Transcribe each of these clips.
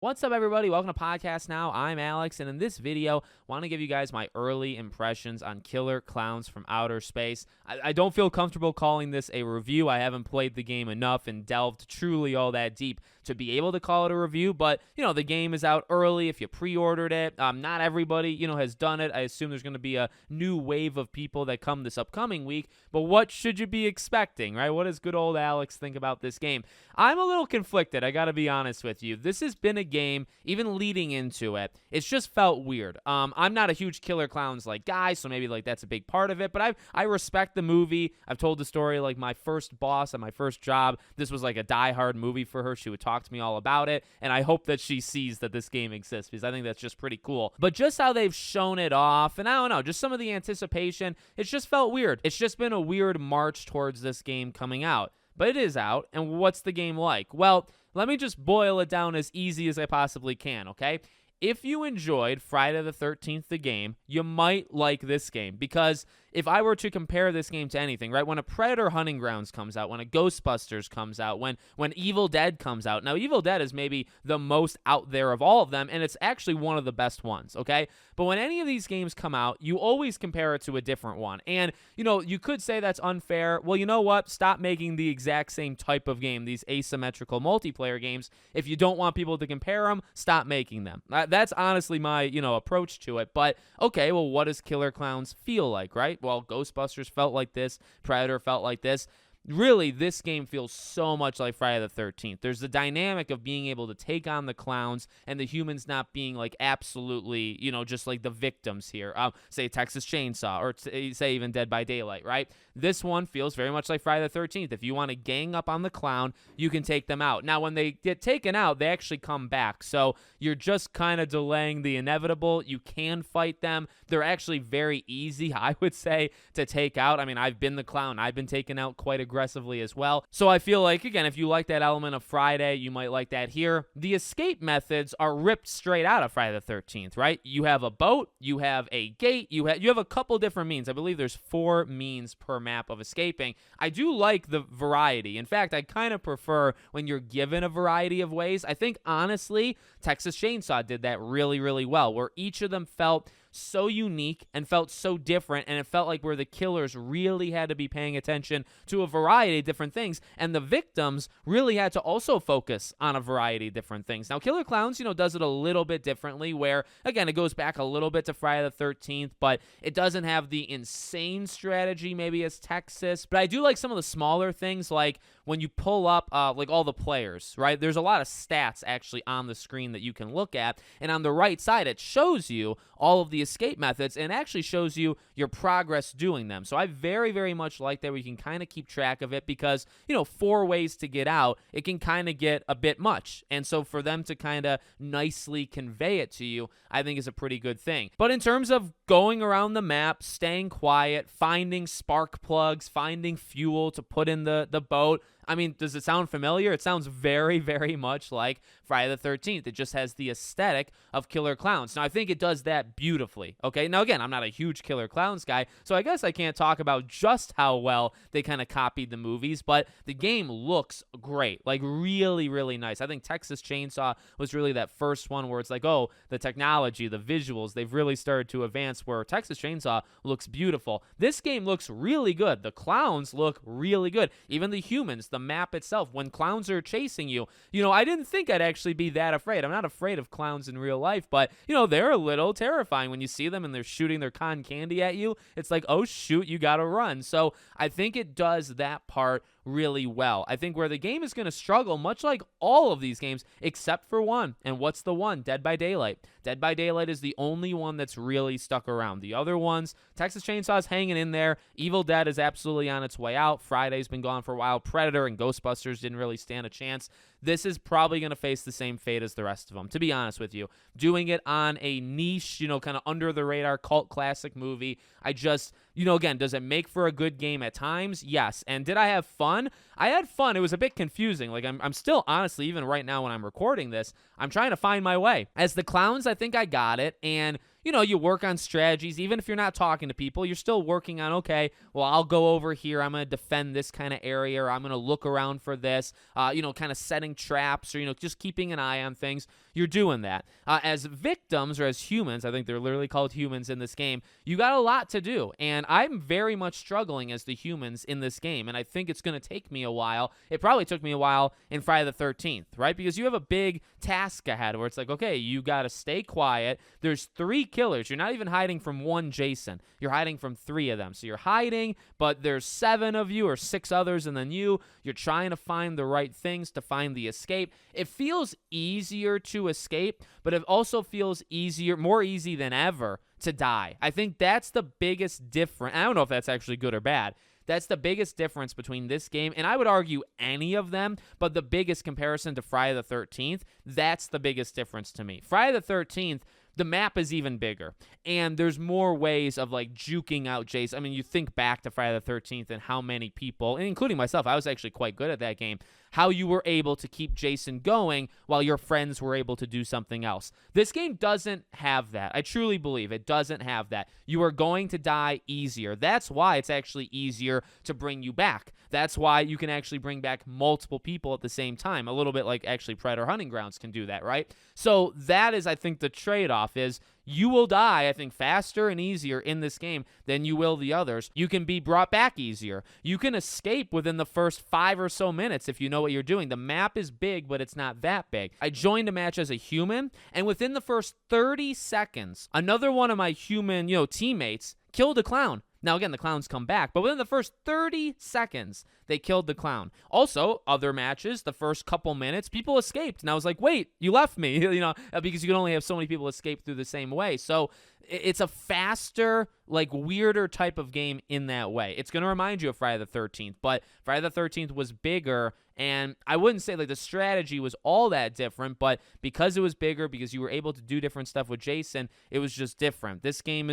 What's up, everybody? Welcome to Podcast Now. I'm Alex, and in this video, I want to give you guys my early impressions on Killer Klowns from Outer Space. I don't feel comfortable calling this a review. I haven't played the game enough and delved truly all that deep to be able to call it a review, but, the game is out early if you pre-ordered it. Not everybody, has done it. I assume there's going to be a new wave of people that come this upcoming week, but what should you be expecting, right? What does good old Alex think about this game? I'm a little conflicted, I got to be honest with you. This has been a game, even leading into it, it's just felt weird. I'm not a huge Killer Klowns guy, so maybe that's a big part of it, but I respect the movie. I've told the story, my first boss at my first job, this was a die-hard movie for her. She would talk to me all about it, and I hope that she sees that this game exists, because I think that's just pretty cool. But just how they've shown it off, and I don't know, just some of the anticipation, it's just felt weird. It's just been a weird march towards this game coming out. But it is out, and what's the game like? Well, let me just boil it down as easy as I possibly can, okay? If you enjoyed Friday the 13th, the game, you might like this game, because if I were to compare this game to anything, right, when a Predator Hunting Grounds comes out, when a Ghostbusters comes out, when Evil Dead comes out, now Evil Dead is maybe the most out there of all of them, and it's actually one of the best ones, okay? But when any of these games come out, you always compare it to a different one, and, you could say that's unfair. Well, you know what? Stop making the exact same type of game, these asymmetrical multiplayer games. If you don't want people to compare them, stop making them. That's honestly my, approach to it, but, okay, well, what does Killer Klowns feel like, right? Well, Ghostbusters felt like this. Predator felt like this. Really, this game feels so much like Friday the 13th. There's the dynamic of being able to take on the clowns and the humans not being absolutely, just the victims here. Say Texas Chainsaw or say even Dead by Daylight, right? This one feels very much like Friday the 13th. If you want to gang up on the clown, you can take them out. Now, when they get taken out, they actually come back. So you're just kind of delaying the inevitable. You can fight them. They're actually very easy, I would say, to take out. I mean, I've been the clown. I've been taken out quite aggressively as well. So I feel like, again, if you like that element of Friday, you might like that here. The escape methods are ripped straight out of Friday the 13th, right? You have a boat, you have a gate, you have a couple different means. I believe there's 4 means per map of escaping. I do like the variety. In fact, I kind of prefer when you're given a variety of ways. I think, honestly, Texas Chainsaw did that really, really well, where each of them felt so unique and felt so different, and it felt like where the killers really had to be paying attention to a variety of different things, and the victims really had to also focus on a variety of different things. Now, Killer Klowns, does it a little bit differently, where, again, it goes back a little bit to Friday the 13th, but it doesn't have the insane strategy maybe as Texas. But I do like some of the smaller things, like when you pull up all the players, right? There's a lot of stats actually on the screen that you can look at, and on the right side, it shows you all of the escape methods and actually shows you your progress doing them. So I very, very much like that, where you can kind of keep track of it, because, 4 ways to get out, it can kind of get a bit much. And so for them to kind of nicely convey it to you, I think is a pretty good thing. But in terms of going around the map, staying quiet, finding spark plugs, finding fuel to put in the boat, I mean, does it sound familiar? It sounds very, very much like Friday the 13th. It just has the aesthetic of Killer Klowns. Now, I think it does that beautifully, okay? Now, again, I'm not a huge Killer Klowns guy, so I guess I can't talk about just how well they kind of copied the movies, but the game looks great, really, really nice. I think Texas Chainsaw was really that first one where it's oh, the technology, the visuals, they've really started to advance, where Texas Chainsaw looks beautiful. This game looks really good. The clowns look really good. Even the humans, the map itself, when clowns are chasing you, I didn't think I'd actually be that afraid. I'm not afraid of clowns in real life, but, they're a little terrifying when you see them and they're shooting their cotton candy at you. It's oh, shoot, you gotta run. So I think it does that part really well. I think where the game is going to struggle, much like all of these games, except for one. And what's the one? Dead by Daylight. Dead by Daylight is the only one that's really stuck around. The other ones, Texas Chainsaw is hanging in there. Evil Dead is absolutely on its way out. Friday's been gone for a while. Predator and Ghostbusters didn't really stand a chance. This is probably going to face the same fate as the rest of them, to be honest with you. Doing it on a niche, kind of under the radar cult classic movie, I just, again, does it make for a good game at times? Yes. And did I have fun? I had fun. It was a bit confusing. I'm still, honestly, even right now when I'm recording this, I'm trying to find my way. As the clowns, I think I got it. And you work on strategies. Even if you're not talking to people, you're still working on, okay, well, I'll go over here. I'm going to defend this kind of area, or I'm going to look around for this, kind of setting traps, or, just keeping an eye on things. you're doing that. As victims or as humans, I think they're literally called humans in this game, you got a lot to do. And I'm very much struggling as the humans in this game. And I think it's going to take me a while. It probably took me a while in Friday the 13th, right? Because you have a big task ahead where it's like, okay, you got to stay quiet. There's 3 killers. You're not even hiding from one Jason. You're hiding from 3 of them. So you're hiding, but there's 7 of you or 6 others and then you. You're trying to find the right things to find the escape. It feels easier to escape, but it also feels easier, more easy than ever to die. I think that's the biggest difference. I don't know if that's actually good or bad. That's the biggest difference between this game, and I would argue any of them, but the biggest comparison to Friday the 13th, that's the biggest difference to me. Friday the 13th, the map is even bigger, and there's more ways of like juking out Jason. I mean, you think back to Friday the 13th and how many people, and including myself, I was actually quite good at that game, how you were able to keep Jason going while your friends were able to do something else. This game doesn't have that. I truly believe it doesn't have that. You are going to die easier. That's why it's actually easier to bring you back. That's why you can actually bring back multiple people at the same time. A little bit like actually Predator Hunting Grounds can do that, right? So that is, I think, the trade-off is you will die, I think, faster and easier in this game than you will the others. You can be brought back easier. You can escape within the first 5 or so minutes if you know what you're doing. The map is big, but it's not that big. I joined a match as a human, and within the first 30 seconds, another one of my human, teammates killed a clown. Now, again, the clowns come back, but within the first 30 seconds, they killed the clown. Also, other matches, the first couple minutes, people escaped. And I was like, wait, you left me, because you can only have so many people escape through the same way. So it's a faster, like weirder type of game in that way. It's going to remind you of Friday the 13th, but Friday the 13th was bigger, and I wouldn't say like the strategy was all that different, but because it was bigger, because you were able to do different stuff with Jason, it was just different. This game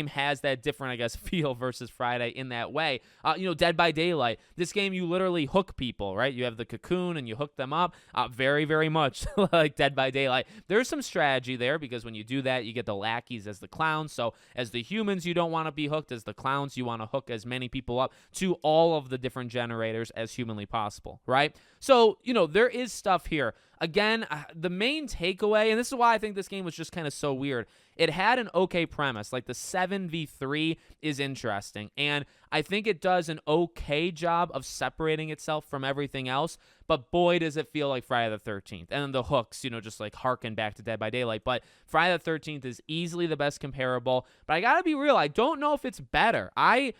has that different, I guess, feel versus Friday in that way. Dead by Daylight. This game, you literally hook people, right? You have the cocoon and you hook them up. Very, very much like Dead by Daylight. There's some strategy there because when you do that, you get the lackeys as the clowns. So as the humans, you don't want to be hooked. As the clowns, you want to hook as many people up to all of the different generators as humanly possible, right? So, there is stuff here. Again, the main takeaway, and this is why I think this game was just kind of so weird, it had an okay premise. Like the 7v3 is interesting, and I think it does an okay job of separating itself from everything else, but boy, does it feel like Friday the 13th. And then the hooks, just like harken back to Dead by Daylight. But Friday the 13th is easily the best comparable, but I gotta be real, I don't know if it's better. Friday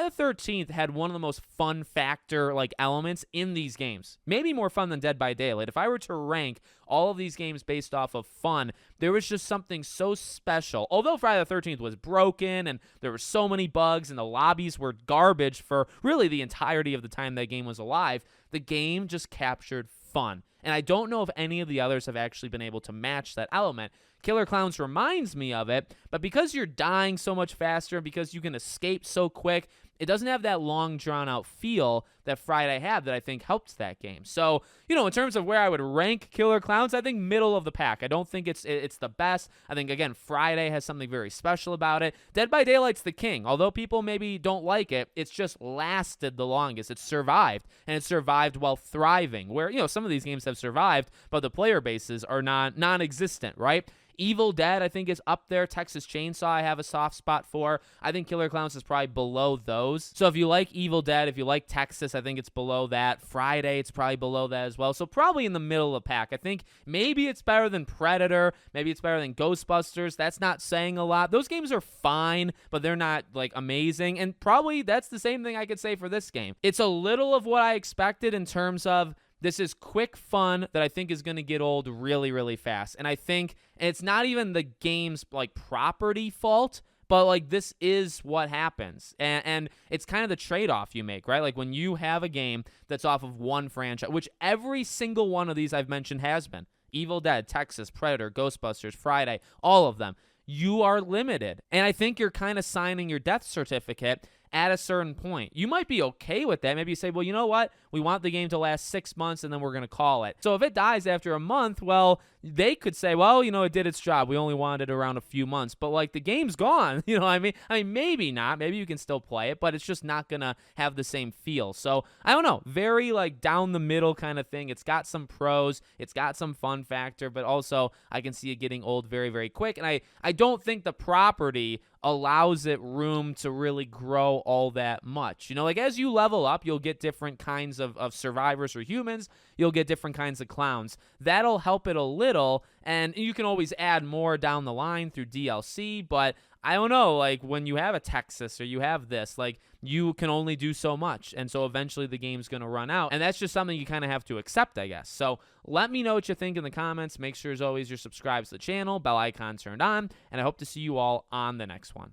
the 13th had one of the most fun factor elements in these games. Maybe more fun than Dead by Daylight. If I were to rank all of these games based off of fun, there was just something so special. Although Friday the 13th was broken and there were so many bugs and the lobbies were garbage for really the entirety of the time that game was alive, the game just captured fun. And I don't know if any of the others have actually been able to match that element. Killer Klowns reminds me of it, but because you're dying so much faster, because you can escape so quick, it doesn't have that long, drawn-out feel that Friday had that I think helped that game. So, in terms of where I would rank Killer Klowns, I think middle of the pack. I don't think it's the best. I think, again, Friday has something very special about it. Dead by Daylight's the king. Although people maybe don't like it, it's just lasted the longest. It's survived, and it survived while thriving, where, some of these games have survived, but the player bases are non-existent, right? Evil Dead, I think, is up there. Texas Chainsaw, I have a soft spot for. I think Killer Klowns is probably below those. So if you like Evil Dead, if you like Texas, I think it's below that. Friday, it's probably below that as well. So probably in the middle of the pack. I think maybe it's better than Predator. Maybe it's better than Ghostbusters. That's not saying a lot. Those games are fine, but they're not, amazing. And probably that's the same thing I could say for this game. It's a little of what I expected in terms of this is quick fun that I think is going to get old really, really fast. And I think it's not even the game's property fault, but this is what happens. And it's kind of the trade-off you make, right? When you have a game that's off of one franchise, which every single one of these I've mentioned has been. Evil Dead, Texas, Predator, Ghostbusters, Friday, all of them. You are limited. And I think you're kind of signing your death certificate at a certain point. You might be okay with that. Maybe you say, well, you know what? We want the game to last 6 months and then we're going to call it. So if it dies after a month, well, they could say, well, it did its job. We only wanted it around a few months. But like the game's gone, you know what I mean? I mean, maybe not. Maybe you can still play it, but it's just not going to have the same feel. So I don't know. Very like down the middle kind of thing. It's got some pros. It's got some fun factor, but also I can see it getting old very, very quick. And I don't think the property allows it room to really grow all that much. Like as you level up, you'll get different kinds of survivors or humans. You'll get different kinds of clowns. That'll help it a little, and you can always add more down the line through DLC, but I don't know, like when you have a Texas or you have this, like you can only do so much. And so eventually the game's going to run out. And that's just something you kind of have to accept, I guess. So let me know what you think in the comments. Make sure as always you're subscribed to the channel, bell icon turned on, and I hope to see you all on the next one.